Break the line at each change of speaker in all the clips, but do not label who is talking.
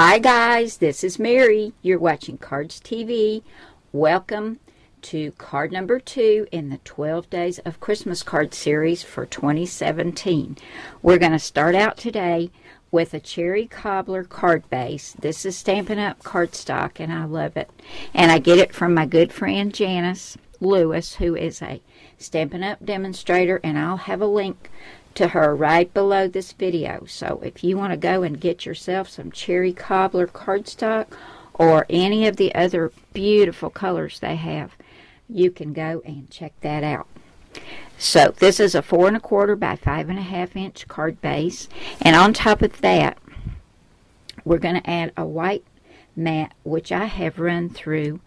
Hi guys, this is Mary. You're watching Cardz TV. Welcome to card number 2 in the 12 Days of Christmas card series for 2017. We're going to start out today with a cherry cobbler card base. This is Stampin' Up! Cardstock, and I love it. And I get it from my good friend Janice Lewis, who is a Stampin' Up! Demonstrator, and I'll have a link to her right below this video. So if you want to go and get yourself some cherry cobbler cardstock or any of the other beautiful colors they have, you can go and check that out. So this is a 4 1/4 by 5 1/2 inch card base, and on top of that we're going to add a white mat, which I have run through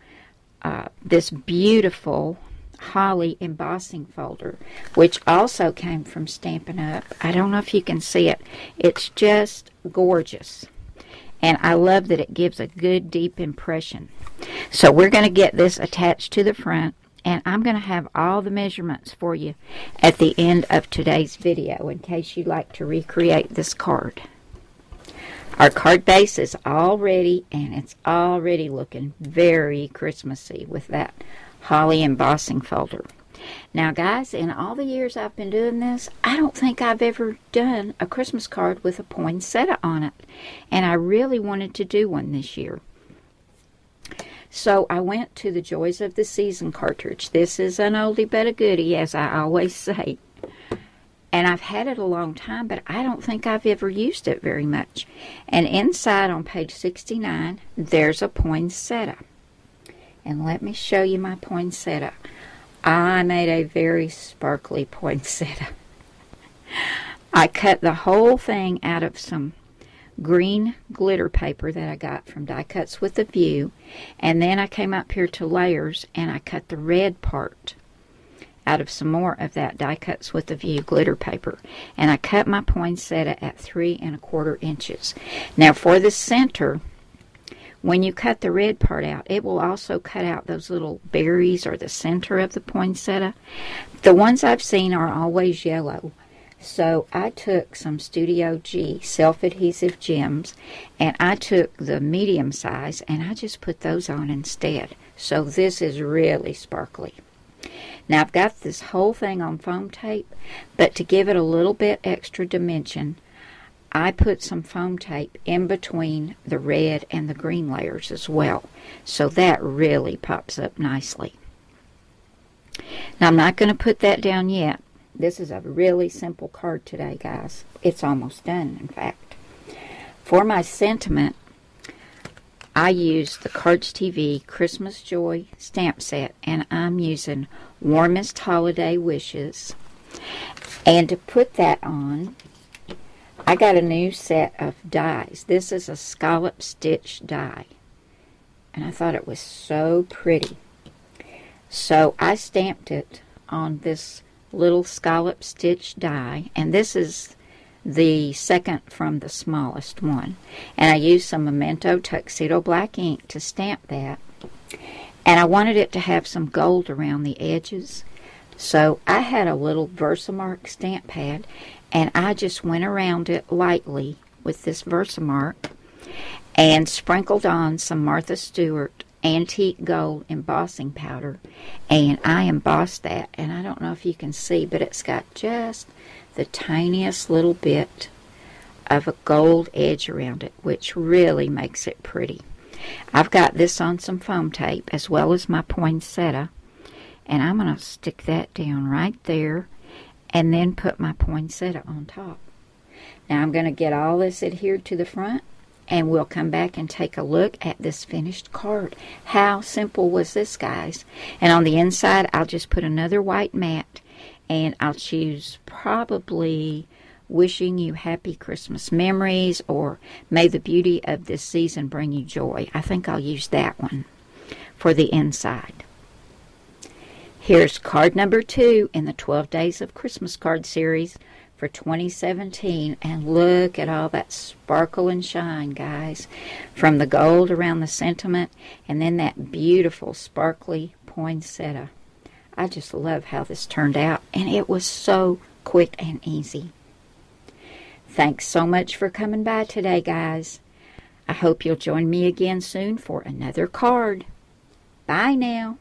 this beautiful holly embossing folder, which also came from Stampin' Up. I don't know if you can see it. It's just gorgeous, and I love that it gives a good deep impression. So we're going to get this attached to the front, and I'm going to have all the measurements for you at the end of today's video in case you'd like to recreate this card. Our card base is all ready, and it's already looking very Christmassy with that holly embossing folder. Now guys, in all the years I've been doing this, I don't think I've ever done a Christmas card with a poinsettia on it, and I really wanted to do one this year. So I went to the Joys of the Season cartridge. This is an oldie but a goodie, as I always say, and I've had it a long time, but I don't think I've ever used it very much. And inside on page 69 there's a poinsettia. And let me show you my poinsettia. I made a very sparkly poinsettia. I cut the whole thing out of some green glitter paper that I got from Die Cuts with a View. And then I came up here to layers and I cut the red part out of some more of that Die Cuts with a View glitter paper. And I cut my poinsettia at 3 1/4 inches. Now for the center, when you cut the red part out, it will also cut out those little berries or the center of the poinsettia. The ones I've seen are always yellow. So I took some Studio G self-adhesive gems, and I took the medium size, and I just put those on instead. So this is really sparkly. Now I've got this whole thing on foam tape, but to give it a little bit extra dimension, I put some foam tape in between the red and the green layers as well. So that really pops up nicely. Now I'm not going to put that down yet. This is a really simple card today, guys. It's almost done, in fact. For my sentiment, I used the Cardz TV Christmas Joy stamp set, and I'm using Warmest Holiday Wishes. And to put that on, I got a new set of dies. This is a scallop stitch die, and I thought it was so pretty. So I stamped it on this little scallop stitch die, and this is the second from the smallest one. And I used some Memento Tuxedo black ink to stamp that, and I wanted it to have some gold around the edges. So I had a little Versamark stamp pad, and I just went around it lightly with this Versamark and sprinkled on some Martha Stewart antique gold embossing powder, and I embossed that. And I don't know if you can see, but it's got just the tiniest little bit of a gold edge around it, which really makes it pretty. I've got this on some foam tape as well as my poinsettia, and I'm going to stick that down right there and then put my poinsettia on top. Now I'm going to get all this adhered to the front, and we'll come back and take a look at this finished card. How simple was this, guys? And on the inside, I'll just put another white mat, and I'll choose probably Wishing You Happy Christmas Memories, or May the Beauty of This Season Bring You Joy. I think I'll use that one for the inside. Here's card number 2 in the 12 Days of Christmas card series for 2017. And look at all that sparkle and shine, guys, from the gold around the sentiment and then that beautiful sparkly poinsettia. I just love how this turned out, and it was so quick and easy. Thanks so much for coming by today, guys. I hope you'll join me again soon for another card. Bye now.